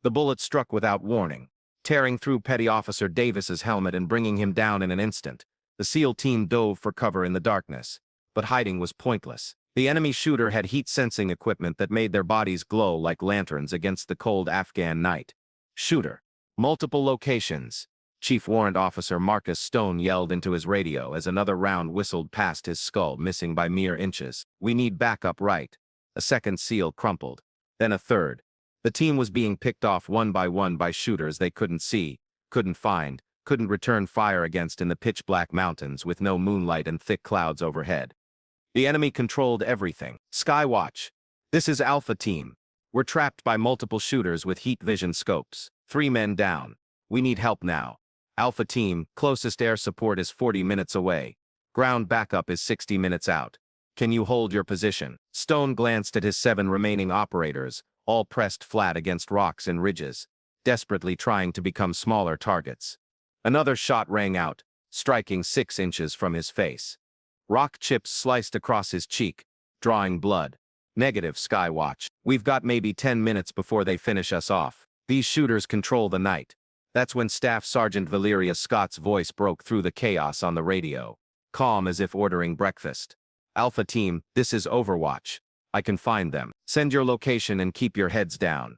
The bullet struck without warning, tearing through Petty Officer Davis's helmet and bringing him down in an instant. The SEAL team dove for cover in the darkness, but hiding was pointless. The enemy shooter had heat-sensing equipment that made their bodies glow like lanterns against the cold Afghan night. Shooter. Multiple locations. Chief Warrant Officer Marcus Stone yelled into his radio as another round whistled past his skull, missing by mere inches. We need backup right. A second SEAL crumpled. Then a third. The team was being picked off one by shooters they couldn't see, couldn't find, couldn't return fire against in the pitch-black mountains with no moonlight and thick clouds overhead. The enemy controlled everything. Skywatch. This is Alpha Team. We're trapped by multiple shooters with heat vision scopes. 3 men down. We need help now. Alpha Team, closest air support is 40 minutes away. Ground backup is 60 minutes out. Can you hold your position? Stone glanced at his 7 remaining operators, all pressed flat against rocks and ridges, desperately trying to become smaller targets. Another shot rang out, striking 6 inches from his face. Rock chips sliced across his cheek, drawing blood. Negative, Skywatch. We've got maybe 10 minutes before they finish us off. These shooters control the night. That's when Staff Sergeant Valyria Scott's voice broke through the chaos on the radio, calm as if ordering breakfast. Alpha Team, this is Overwatch. I can find them. Send your location and keep your heads down.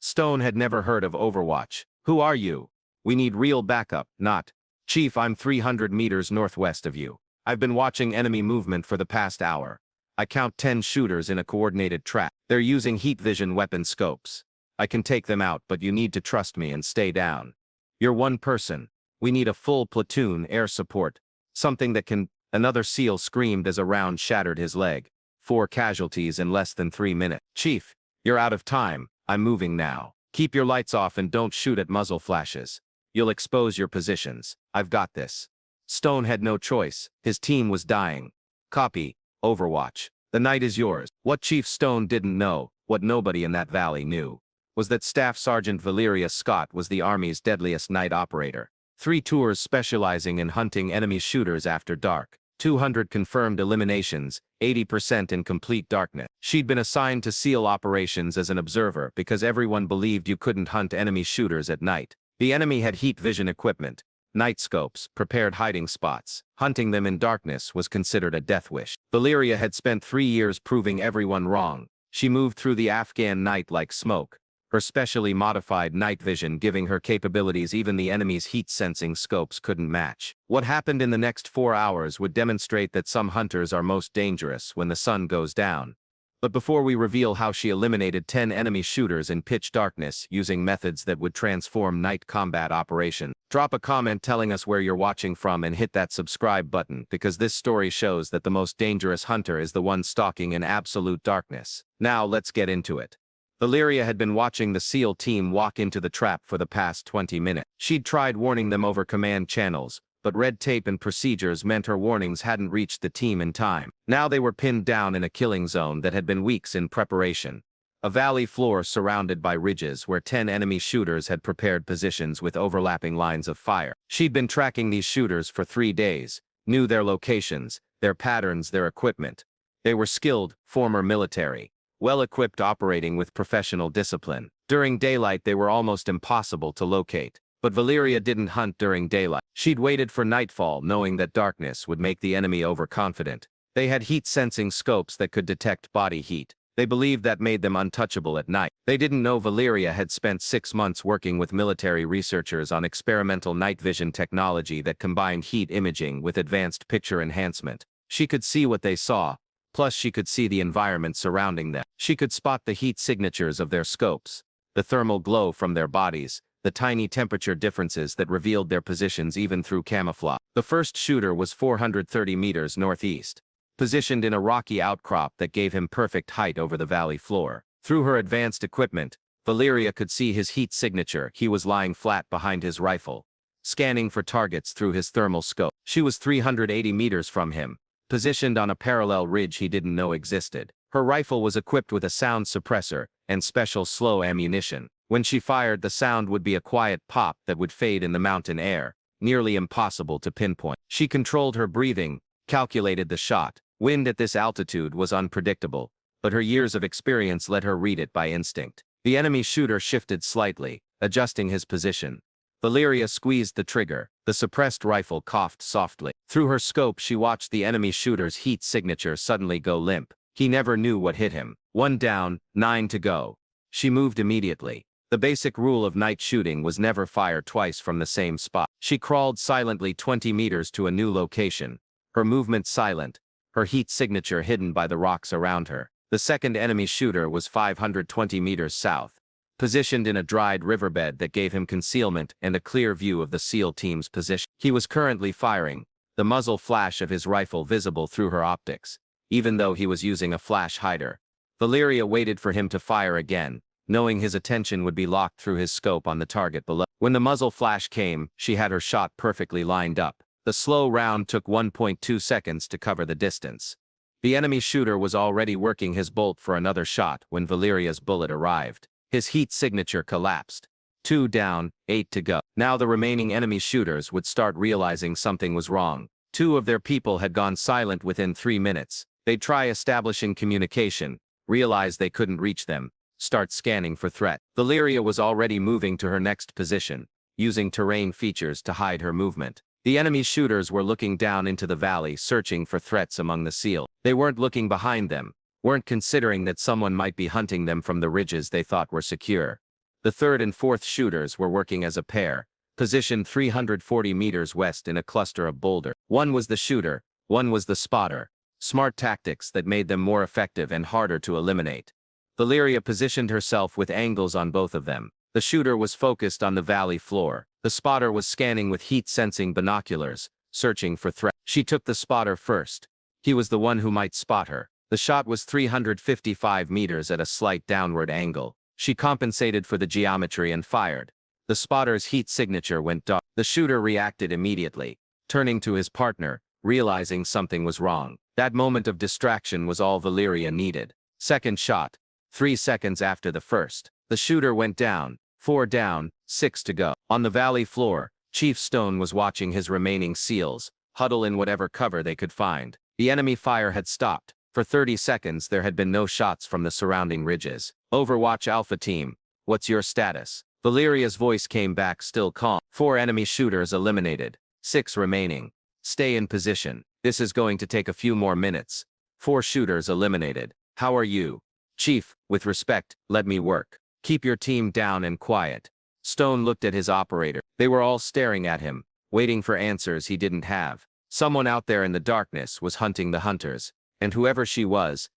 Stone had never heard of Overwatch. Who are you? We need real backup, not. Chief, I'm 300 meters northwest of you. I've been watching enemy movement for the past hour. I count 10 shooters in a coordinated trap. They're using heat vision weapon scopes. I can take them out, but you need to trust me and stay down. You're one person. We need a full platoon air support. Something that can... Another SEAL screamed as a round shattered his leg. 4 casualties in less than 3 minutes. Chief, you're out of time. I'm moving now. Keep your lights off and don't shoot at muzzle flashes. You'll expose your positions. I've got this. Stone had no choice. His team was dying. Copy. Overwatch. The night is yours. What Chief Stone didn't know, what nobody in that valley knew, was that Staff Sergeant Valyria Scott was the Army's deadliest night operator. 3 tours specializing in hunting enemy shooters after dark. 200 confirmed eliminations, 80% in complete darkness. She'd been assigned to SEAL operations as an observer because everyone believed you couldn't hunt enemy shooters at night. The enemy had heat vision equipment, night scopes, prepared hiding spots. Hunting them in darkness was considered a death wish. Valyria had spent 3 years proving everyone wrong. She moved through the Afghan night like smoke, her specially modified night vision giving her capabilities even the enemy's heat-sensing scopes couldn't match. What happened in the next 4 hours would demonstrate that some hunters are most dangerous when the sun goes down. But before we reveal how she eliminated 10 enemy shooters in pitch darkness using methods that would transform night combat operations, drop a comment telling us where you're watching from and hit that subscribe button, because this story shows that the most dangerous hunter is the one stalking in absolute darkness. Now let's get into it. Valyria had been watching the SEAL team walk into the trap for the past 20 minutes. She'd tried warning them over command channels, but red tape and procedures meant her warnings hadn't reached the team in time. Now they were pinned down in a killing zone that had been weeks in preparation. A valley floor surrounded by ridges where 10 enemy shooters had prepared positions with overlapping lines of fire. She'd been tracking these shooters for 3 days, knew their locations, their patterns, their equipment. They were skilled, former military, well-equipped, operating with professional discipline. During daylight they were almost impossible to locate. But Valyria didn't hunt during daylight. She'd waited for nightfall, knowing that darkness would make the enemy overconfident. They had heat-sensing scopes that could detect body heat. They believed that made them untouchable at night. They didn't know Valyria had spent 6 months working with military researchers on experimental night vision technology that combined heat imaging with advanced picture enhancement. She could see what they saw, plus she could see the environment surrounding them. She could spot the heat signatures of their scopes, the thermal glow from their bodies, the tiny temperature differences that revealed their positions even through camouflage. The first shooter was 430 meters northeast, positioned in a rocky outcrop that gave him perfect height over the valley floor. Through her advanced equipment, Valyria could see his heat signature. He was lying flat behind his rifle, scanning for targets through his thermal scope. She was 380 meters from him, positioned on a parallel ridge he didn't know existed. Her rifle was equipped with a sound suppressor and special slow ammunition. When she fired, the sound would be a quiet pop that would fade in the mountain air, nearly impossible to pinpoint. She controlled her breathing, calculated the shot. Wind at this altitude was unpredictable, but her years of experience let her read it by instinct. The enemy shooter shifted slightly, adjusting his position. Valyria squeezed the trigger. The suppressed rifle coughed softly. Through her scope she watched the enemy shooter's heat signature suddenly go limp. He never knew what hit him. 1 down, 9 to go. She moved immediately. The basic rule of night shooting was never fire twice from the same spot. She crawled silently 20 meters to a new location. Her movement silent, her heat signature hidden by the rocks around her. The second enemy shooter was 520 meters south, positioned in a dried riverbed that gave him concealment and a clear view of the SEAL team's position. He was currently firing, the muzzle flash of his rifle visible through her optics, even though he was using a flash hider. Valyria waited for him to fire again, knowing his attention would be locked through his scope on the target below. When the muzzle flash came, she had her shot perfectly lined up. The slow round took 1.2 seconds to cover the distance. The enemy shooter was already working his bolt for another shot when Valyria's bullet arrived. His heat signature collapsed. 2 down, 8 to go. Now the remaining enemy shooters would start realizing something was wrong. 2 of their people had gone silent within 3 minutes. They'd try establishing communication, realize they couldn't reach them, start scanning for threat. Valyria was already moving to her next position, using terrain features to hide her movement. The enemy shooters were looking down into the valley, searching for threats among the SEAL. They weren't looking behind them, weren't considering that someone might be hunting them from the ridges they thought were secure. The third and fourth shooters were working as a pair, positioned 340 meters west in a cluster of boulders. One was the shooter, one was the spotter. Smart tactics that made them more effective and harder to eliminate. Valyria positioned herself with angles on both of them. The shooter was focused on the valley floor. The spotter was scanning with heat-sensing binoculars, searching for threats. She took the spotter first. He was the one who might spot her. The shot was 355 meters at a slight downward angle. She compensated for the geometry and fired. The spotter's heat signature went dark. The shooter reacted immediately, turning to his partner, realizing something was wrong. That moment of distraction was all Valyria needed. Second shot, 3 seconds after the first. The shooter went down, 4 down, 6 to go. On the valley floor, Chief Stone was watching his remaining SEALs huddle in whatever cover they could find. The enemy fire had stopped. For 30 seconds there had been no shots from the surrounding ridges. Overwatch Alpha Team, what's your status? Valyria's voice came back still calm. 4 enemy shooters eliminated. 6 remaining. Stay in position. This is going to take a few more minutes. 4 shooters eliminated. How are you? Chief, with respect, let me work. Keep your team down and quiet. Stone looked at his operator. They were all staring at him, waiting for answers he didn't have. Someone out there in the darkness was hunting the hunters, and whoever she was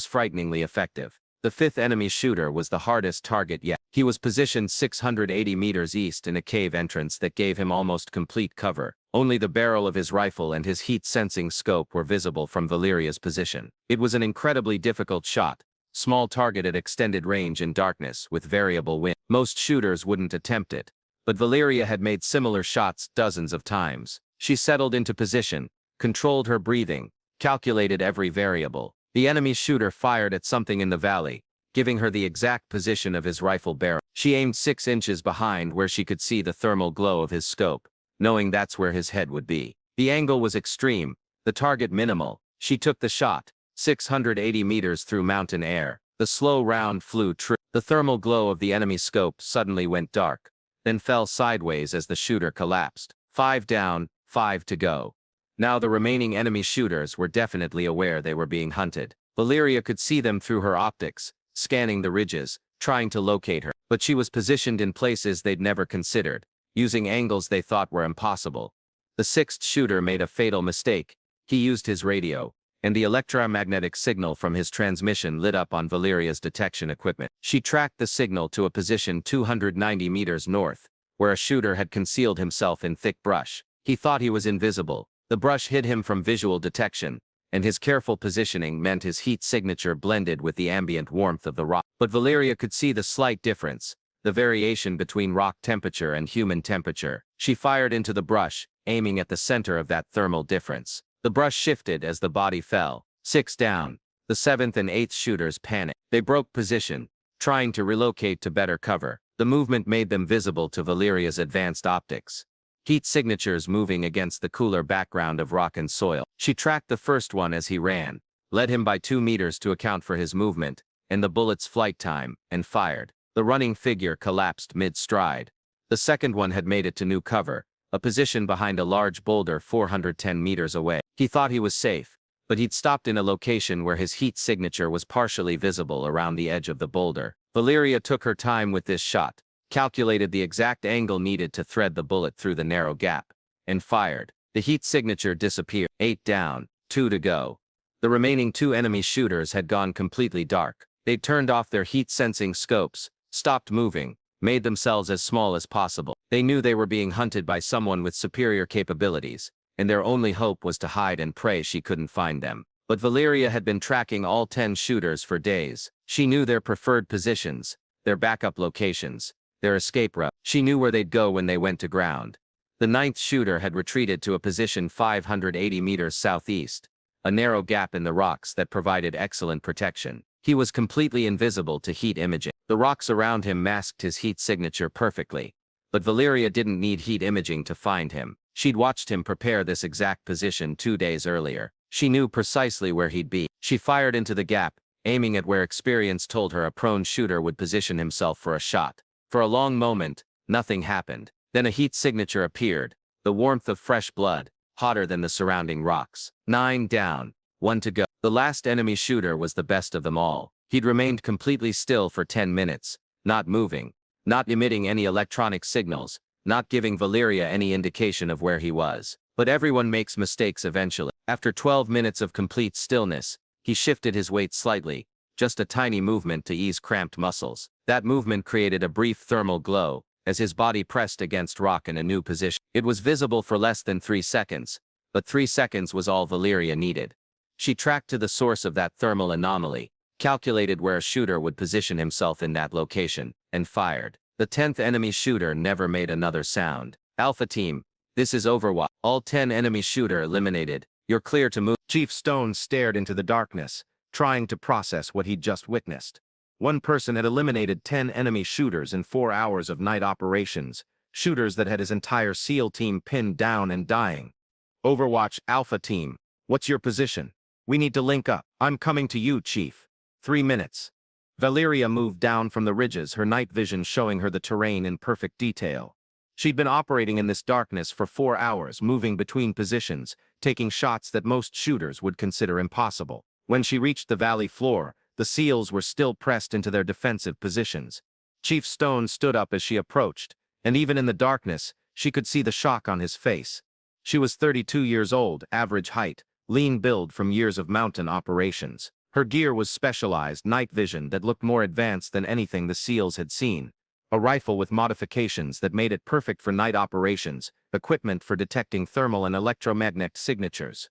frighteningly effective. The 5th enemy shooter was the hardest target yet. He was positioned 680 meters east in a cave entrance that gave him almost complete cover. Only the barrel of his rifle and his heat-sensing scope were visible from Valyria's position. It was an incredibly difficult shot. Small target at extended range in darkness with variable wind. Most shooters wouldn't attempt it, but Valyria had made similar shots dozens of times. She settled into position, controlled her breathing, calculated every variable. The enemy shooter fired at something in the valley, giving her the exact position of his rifle barrel. She aimed 6 inches behind where she could see the thermal glow of his scope, knowing that's where his head would be. The angle was extreme, the target minimal. She took the shot, 680 meters through mountain air. The slow round flew true. The thermal glow of the enemy scope suddenly went dark, then fell sideways as the shooter collapsed. 5 down, 5 to go. Now the remaining enemy shooters were definitely aware they were being hunted. Valyria could see them through her optics, scanning the ridges, trying to locate her. But she was positioned in places they'd never considered, using angles they thought were impossible. The 6th shooter made a fatal mistake. He used his radio, and the electromagnetic signal from his transmission lit up on Valyria's detection equipment. She tracked the signal to a position 290 meters north, where a shooter had concealed himself in thick brush. He thought he was invisible. The brush hid him from visual detection, and his careful positioning meant his heat signature blended with the ambient warmth of the rock. But Valyria could see the slight difference, the variation between rock temperature and human temperature. She fired into the brush, aiming at the center of that thermal difference. The brush shifted as the body fell. 6 down. The 7th and 8th shooters panicked. They broke position, trying to relocate to better cover. The movement made them visible to Valyria's advanced optics, heat signatures moving against the cooler background of rock and soil. She tracked the first one as he ran, led him by 2 meters to account for his movement and the bullet's flight time, and fired. The running figure collapsed mid-stride. The second one had made it to new cover, a position behind a large boulder 410 meters away. He thought he was safe, but he'd stopped in a location where his heat signature was partially visible around the edge of the boulder. Valyria took her time with this shot, calculated the exact angle needed to thread the bullet through the narrow gap, and fired. The heat signature disappeared. 8 down, 2 to go. The remaining 2 enemy shooters had gone completely dark. They'd turned off their heat-sensing scopes, stopped moving, made themselves as small as possible. They knew they were being hunted by someone with superior capabilities, and their only hope was to hide and pray she couldn't find them. But Valyria had been tracking all 10 shooters for days. She knew their preferred positions, their backup locations, their escape route. She knew where they'd go when they went to ground. The 9th shooter had retreated to a position 580 meters southeast, a narrow gap in the rocks that provided excellent protection. He was completely invisible to heat imaging. The rocks around him masked his heat signature perfectly, but Valyria didn't need heat imaging to find him. She'd watched him prepare this exact position 2 days earlier. She knew precisely where he'd be. She fired into the gap, aiming at where experience told her a prone shooter would position himself for a shot. For a long moment, nothing happened. Then a heat signature appeared, the warmth of fresh blood, hotter than the surrounding rocks. 9 down, 1 to go. The last enemy shooter was the best of them all. He'd remained completely still for 10 minutes, not moving, not emitting any electronic signals, not giving Valyria any indication of where he was. But everyone makes mistakes eventually. After 12 minutes of complete stillness, he shifted his weight slightly, just a tiny movement to ease cramped muscles. That movement created a brief thermal glow, as his body pressed against rock in a new position. It was visible for less than 3 seconds, but 3 seconds was all Valyria needed. She tracked to the source of that thermal anomaly, calculated where a shooter would position himself in that location, and fired. The 10th enemy shooter never made another sound. Alpha Team, this is Overwatch. All 10 enemy shooter eliminated. You're clear to move. Chief Stone stared into the darkness, trying to process what he'd just witnessed. One person had eliminated 10 enemy shooters in 4 hours of night operations, shooters that had his entire SEAL team pinned down and dying. Overwatch Alpha Team, what's your position? We need to link up. I'm coming to you, Chief. 3 minutes. Valyria moved down from the ridges, her night vision showing her the terrain in perfect detail. She'd been operating in this darkness for 4 hours, moving between positions, taking shots that most shooters would consider impossible. When she reached the valley floor, the SEALs were still pressed into their defensive positions. Chief Stone stood up as she approached, and even in the darkness, she could see the shock on his face. She was 32 years old, average height, lean build from years of mountain operations. Her gear was specialized night vision that looked more advanced than anything the SEALs had seen. A rifle with modifications that made it perfect for night operations, equipment for detecting thermal and electromagnetic signatures.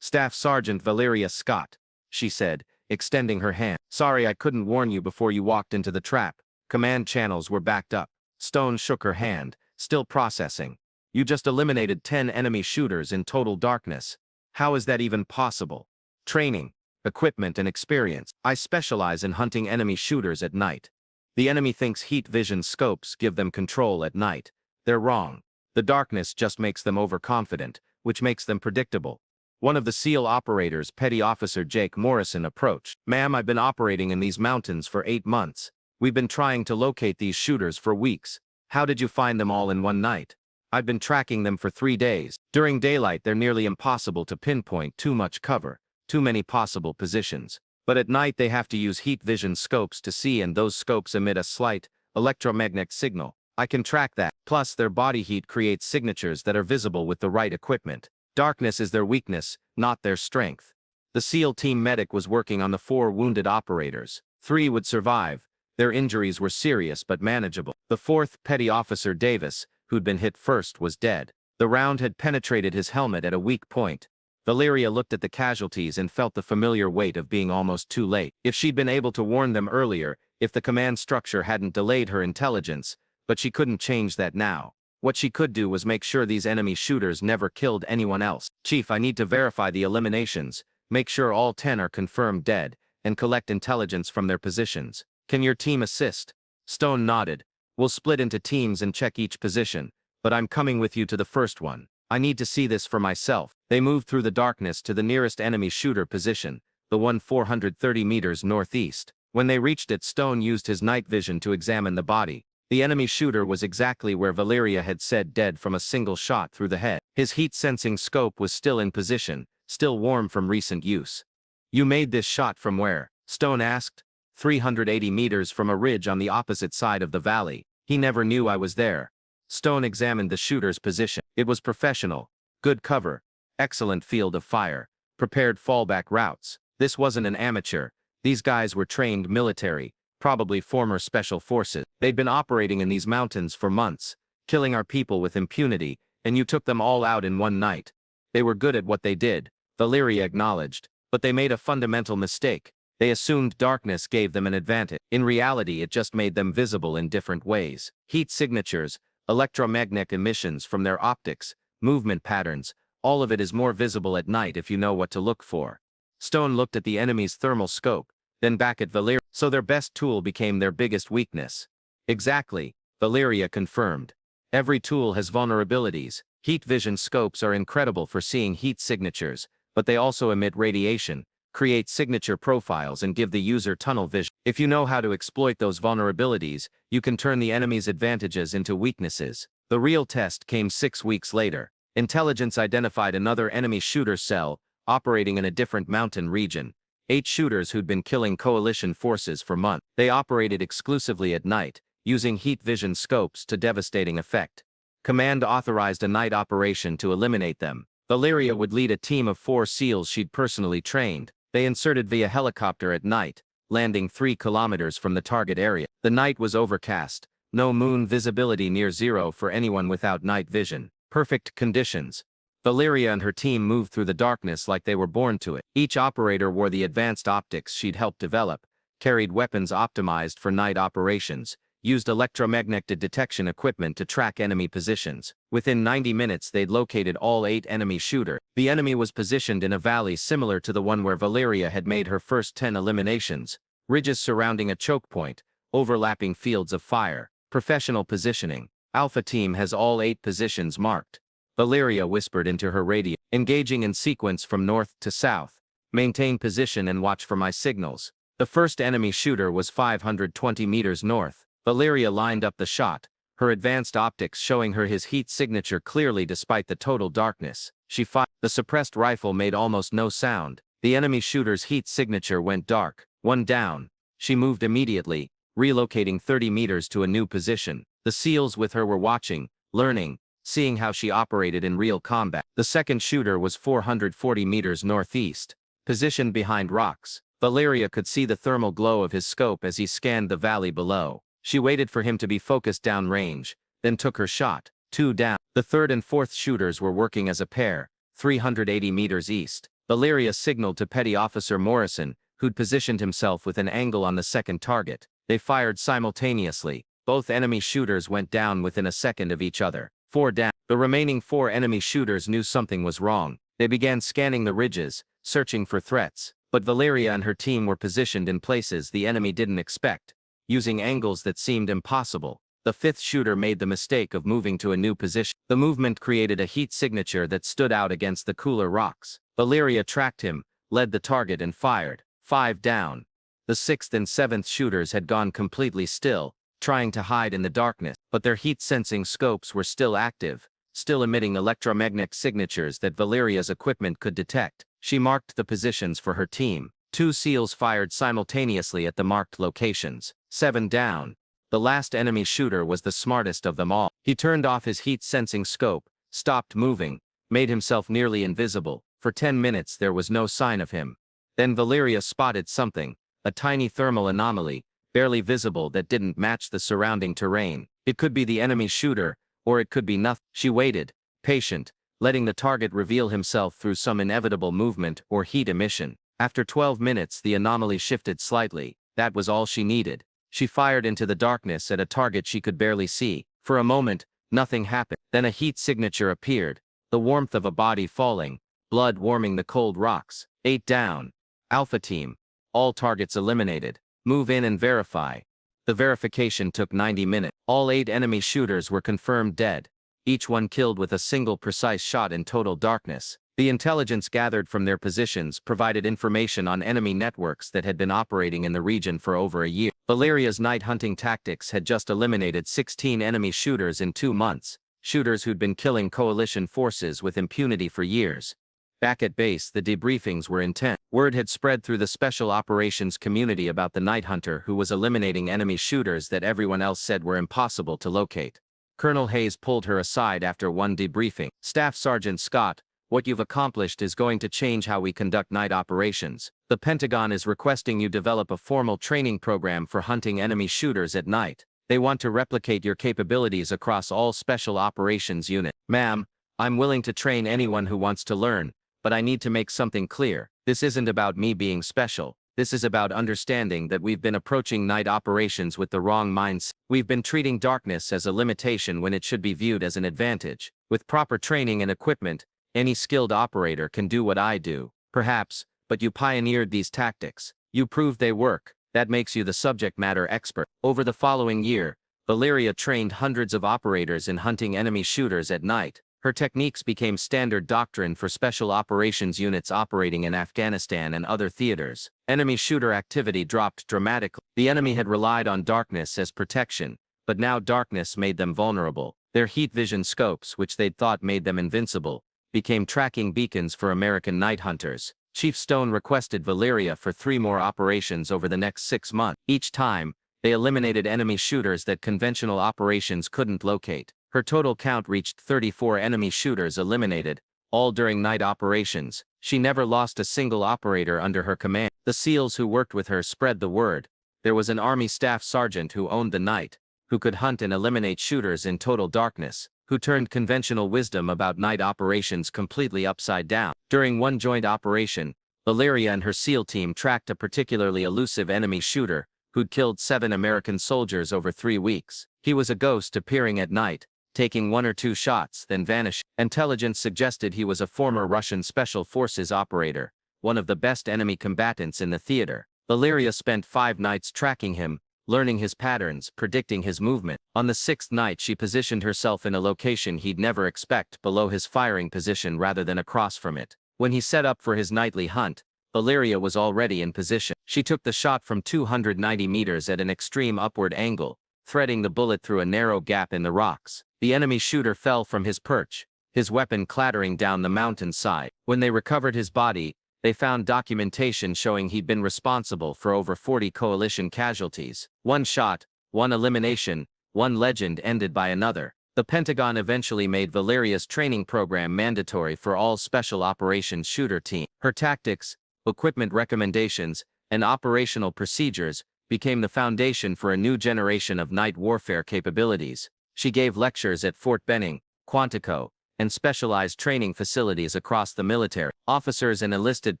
Staff Sergeant Valyria Scott, she said, extending her hand. Sorry I couldn't warn you before you walked into the trap. Command channels were backed up. Stone shook her hand, still processing. You just eliminated 10 enemy shooters in total darkness. How is that even possible? Training, equipment and experience. I specialize in hunting enemy shooters at night. The enemy thinks heat vision scopes give them control at night. They're wrong. The darkness just makes them overconfident, which makes them predictable. One of the SEAL operators, Petty Officer Jake Morrison, approached. Ma'am, I've been operating in these mountains for 8 months. We've been trying to locate these shooters for weeks. How did you find them all in one night? I've been tracking them for 3 days. During daylight, they're nearly impossible to pinpoint, too much cover, too many possible positions. But at night they have to use heat vision scopes to see, and those scopes emit a slight electromagnetic signal. I can track that. Plus, their body heat creates signatures that are visible with the right equipment. Darkness is their weakness, not their strength. The SEAL team medic was working on the 4 wounded operators. 3 would survive. Their injuries were serious but manageable. The 4th, Petty Officer Davis, who'd been hit first, was dead. The round had penetrated his helmet at a weak point. Valyria looked at the casualties and felt the familiar weight of being almost too late. If she'd been able to warn them earlier, if the command structure hadn't delayed her intelligence, but she couldn't change that now. What she could do was make sure these enemy shooters never killed anyone else. Chief, I need to verify the eliminations, make sure all 10 are confirmed dead, and collect intelligence from their positions. Can your team assist? Stone nodded. We'll split into teams and check each position, but I'm coming with you to the first one. I need to see this for myself. They moved through the darkness to the nearest enemy shooter position, the one 430 meters northeast. When they reached it, Stone used his night vision to examine the body. The enemy shooter was exactly where Valyria had said, dead from a single shot through the head. His heat-sensing scope was still in position, still warm from recent use. "You made this shot from where?" Stone asked. 380 meters from a ridge on the opposite side of the valley. He never knew I was there. Stone examined the shooter's position. It was professional. Good cover. Excellent field of fire. Prepared fallback routes. This wasn't an amateur. These guys were trained military, probably former special forces. They'd been operating in these mountains for months, killing our people with impunity, and you took them all out in one night. They were good at what they did, Valyria acknowledged, but they made a fundamental mistake. They assumed darkness gave them an advantage. In reality, it just made them visible in different ways. Heat signatures, electromagnetic emissions from their optics, movement patterns, all of it is more visible at night if you know what to look for. Stone looked at the enemy's thermal scope, then back at Valyria. So their best tool became their biggest weakness. Exactly, Valyria confirmed. Every tool has vulnerabilities. Heat vision scopes are incredible for seeing heat signatures, but they also emit radiation, create signature profiles, and give the user tunnel vision. If you know how to exploit those vulnerabilities, you can turn the enemy's advantages into weaknesses. The real test came 6 weeks later. Intelligence identified another enemy shooter cell, operating in a different mountain region. 8 shooters who'd been killing coalition forces for months. They operated exclusively at night, using heat vision scopes to devastating effect. Command authorized a night operation to eliminate them. Valyria would lead a team of 4 SEALs she'd personally trained. They inserted via helicopter at night, landing 3 kilometers from the target area. The night was overcast, no moon, visibility near zero for anyone without night vision. Perfect conditions. Valyria and her team moved through the darkness like they were born to it. Each operator wore the advanced optics she'd helped develop, carried weapons optimized for night operations, used electromagnetic detection equipment to track enemy positions. Within 90 minutes they'd located all 8 enemy shooters. The enemy was positioned in a valley similar to the one where Valyria had made her first 10 eliminations, ridges surrounding a choke point, overlapping fields of fire. Professional positioning. Alpha team has all 8 positions marked. Valyria whispered into her radio, engaging in sequence from north to south. Maintain position and watch for my signals. The first enemy shooter was 520 meters north. Valyria lined up the shot, her advanced optics showing her his heat signature clearly despite the total darkness. She fired. The suppressed rifle made almost no sound. The enemy shooter's heat signature went dark. 1 down. She moved immediately, relocating 30 meters to a new position. The SEALs with her were watching, learning, seeing how she operated in real combat. The second shooter was 440 meters northeast, positioned behind rocks. Valyria could see the thermal glow of his scope as he scanned the valley below. She waited for him to be focused downrange, then took her shot. 2 down. The third and fourth shooters were working as a pair, 380 meters east. Valyria signaled to Petty Officer Morrison, who'd positioned himself with an angle on the second target. They fired simultaneously. Both enemy shooters went down within a second of each other. 4 down. The remaining 4 enemy shooters knew something was wrong. They began scanning the ridges, searching for threats. But Valyria and her team were positioned in places the enemy didn't expect, using angles that seemed impossible. The 5th shooter made the mistake of moving to a new position. The movement created a heat signature that stood out against the cooler rocks. Valyria tracked him, led the target and fired. 5 down. The 6th and 7th shooters had gone completely still, trying to hide in the darkness, but their heat-sensing scopes were still active, still emitting electromagnetic signatures that Valyria's equipment could detect. She marked the positions for her team. 2 SEALs fired simultaneously at the marked locations. 7 down. The last enemy shooter was the smartest of them all. He turned off his heat-sensing scope, stopped moving, made himself nearly invisible. For 10 minutes there was no sign of him. Then Valyria spotted something, a tiny thermal anomaly, barely visible, that didn't match the surrounding terrain. It could be the enemy shooter, or it could be nothing. She waited, patient, letting the target reveal himself through some inevitable movement or heat emission. After 12 minutes the anomaly shifted slightly. That was all she needed. She fired into the darkness at a target she could barely see. For a moment, nothing happened. Then a heat signature appeared, the warmth of a body falling, blood warming the cold rocks. 8 down. Alpha team. All targets eliminated. Move in and verify. The verification took 90 minutes. All 8 enemy shooters were confirmed dead, each one killed with a single precise shot in total darkness. The intelligence gathered from their positions provided information on enemy networks that had been operating in the region for over a year. Valyria's night hunting tactics had just eliminated 16 enemy shooters in 2 months, shooters who'd been killing coalition forces with impunity for years. Back at base, the debriefings were intense. Word had spread through the special operations community about the night hunter who was eliminating enemy shooters that everyone else said were impossible to locate. Colonel Hayes pulled her aside after one debriefing. Staff Sergeant Scott, what you've accomplished is going to change how we conduct night operations. The Pentagon is requesting you develop a formal training program for hunting enemy shooters at night. They want to replicate your capabilities across all special operations units. Ma'am, I'm willing to train anyone who wants to learn, but I need to make something clear. This isn't about me being special. This is about understanding that we've been approaching night operations with the wrong mindset. We've been treating darkness as a limitation when it should be viewed as an advantage. With proper training and equipment, any skilled operator can do what I do. Perhaps, but you pioneered these tactics. You proved they work. That makes you the subject matter expert. Over the following year, Valyria trained hundreds of operators in hunting enemy shooters at night. Her techniques became standard doctrine for special operations units operating in Afghanistan and other theaters. Enemy shooter activity dropped dramatically. The enemy had relied on darkness as protection, but now darkness made them vulnerable. Their heat vision scopes, which they'd thought made them invincible, became tracking beacons for American night hunters. Chief Stone requested Valyria for 3 more operations over the next 6 months. Each time, they eliminated enemy shooters that conventional operations couldn't locate. Her total count reached 34 enemy shooters eliminated, all during night operations. She never lost a single operator under her command. The SEALs who worked with her spread the word. There was an Army staff sergeant who owned the night, who could hunt and eliminate shooters in total darkness, who turned conventional wisdom about night operations completely upside down. During one joint operation, Valyria and her SEAL team tracked a particularly elusive enemy shooter who'd killed 7 American soldiers over 3 weeks. He was a ghost appearing at night, taking 1 or 2 shots, then vanishing. Intelligence suggested he was a former Russian Special Forces operator, one of the best enemy combatants in the theater. Valyria spent 5 nights tracking him, learning his patterns, predicting his movement. On the 6th night she positioned herself in a location he'd never expect, below his firing position rather than across from it. When he set up for his nightly hunt, Valyria was already in position. She took the shot from 290 meters at an extreme upward angle, threading the bullet through a narrow gap in the rocks. The enemy shooter fell from his perch, his weapon clattering down the mountainside. When they recovered his body, they found documentation showing he'd been responsible for over 40 coalition casualties. 1 shot, 1 elimination, 1 legend ended by another. The Pentagon eventually made Valyria's training program mandatory for all special operations shooter teams. Her tactics, equipment recommendations, and operational procedures became the foundation for a new generation of night warfare capabilities. She gave lectures at Fort Benning, Quantico, and specialized training facilities across the military. Officers and enlisted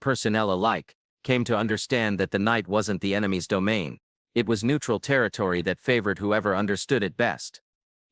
personnel alike came to understand that the night wasn't the enemy's domain. It was neutral territory that favored whoever understood it best.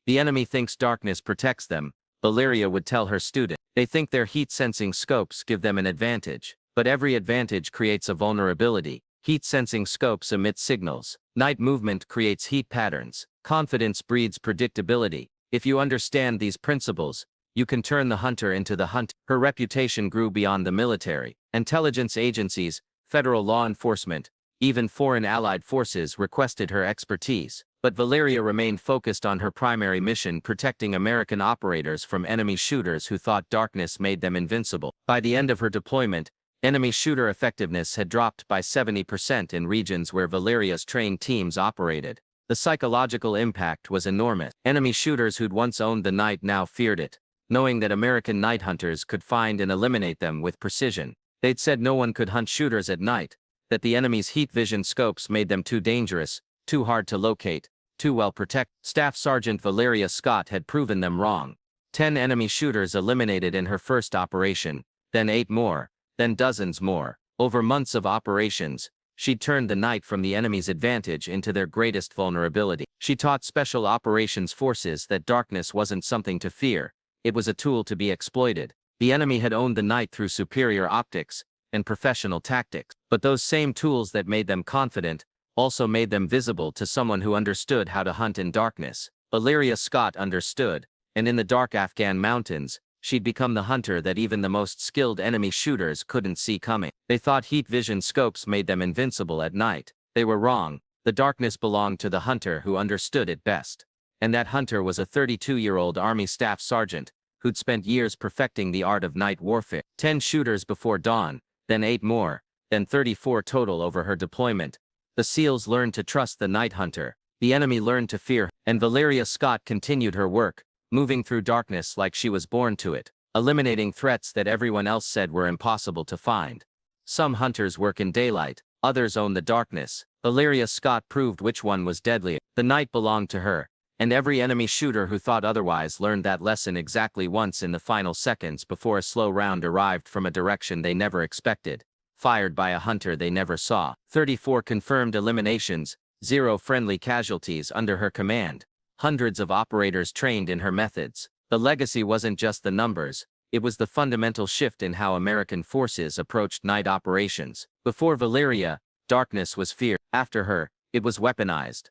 The enemy thinks darkness protects them, Valyria would tell her student. They think their heat-sensing scopes give them an advantage, but every advantage creates a vulnerability. Heat-sensing scopes emit signals. Night movement creates heat patterns. Confidence breeds predictability. If you understand these principles, you can turn the hunter into the hunt. Her reputation grew beyond the military. Intelligence agencies, federal law enforcement, even foreign allied forces requested her expertise. But Valyria remained focused on her primary mission, protecting American operators from enemy shooters who thought darkness made them invincible. By the end of her deployment, enemy shooter effectiveness had dropped by 70% in regions where Valyria's trained teams operated. The psychological impact was enormous. Enemy shooters who'd once owned the night now feared it, knowing that American night hunters could find and eliminate them with precision. They'd said no one could hunt shooters at night, that the enemy's heat vision scopes made them too dangerous, too hard to locate, too well protected. Staff Sergeant Valyria Scott had proven them wrong. 10 enemy shooters eliminated in her first operation, then 8 more, then dozens more. Over months of operations, she'd turned the night from the enemy's advantage into their greatest vulnerability. She taught special operations forces that darkness wasn't something to fear, it was a tool to be exploited. The enemy had owned the night through superior optics and professional tactics, but those same tools that made them confident also made them visible to someone who understood how to hunt in darkness. Valyria Scott understood, and in the dark Afghan mountains, she'd become the hunter that even the most skilled enemy shooters couldn't see coming. They thought heat vision scopes made them invincible at night. They were wrong. The darkness belonged to the hunter who understood it best. And that hunter was a 32-year-old Army Staff Sergeant who'd spent years perfecting the art of night warfare. 10 shooters before dawn, then 8 more, then 34 total over her deployment. The SEALs learned to trust the night hunter. The enemy learned to fear, and Valyria Scott continued her work, moving through darkness like she was born to it, eliminating threats that everyone else said were impossible to find. Some hunters work in daylight, others own the darkness. Valyria Scott proved which one was deadly. The night belonged to her, and every enemy shooter who thought otherwise learned that lesson exactly once in the final seconds before a slow round arrived from a direction they never expected, fired by a hunter they never saw. 34 confirmed eliminations, 0 friendly casualties under her command, hundreds of operators trained in her methods. The legacy wasn't just the numbers, it was the fundamental shift in how American forces approached night operations. Before Valyria, darkness was fear. After her, it was weaponized.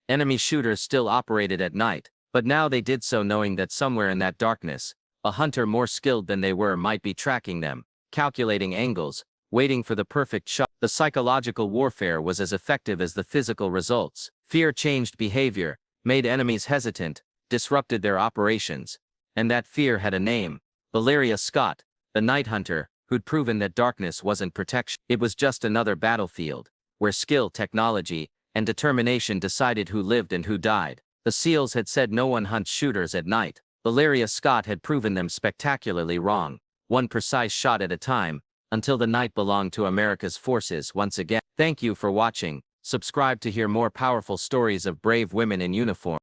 Enemy shooters still operated at night, but now they did so knowing that somewhere in that darkness, a hunter more skilled than they were might be tracking them, calculating angles, waiting for the perfect shot. The psychological warfare was as effective as the physical results. Fear changed behavior, made enemies hesitant, disrupted their operations. And that fear had a name: Valyria Scott, the night hunter, who'd proven that darkness wasn't protection. It was just another battlefield, where skill, technology, and determination decided who lived and who died. The SEALs had said no one hunts shooters at night. Valyria Scott had proven them spectacularly wrong, one precise shot at a time, until the night belonged to America's forces once again. Thank you for watching. Subscribe to hear more powerful stories of brave women in uniform.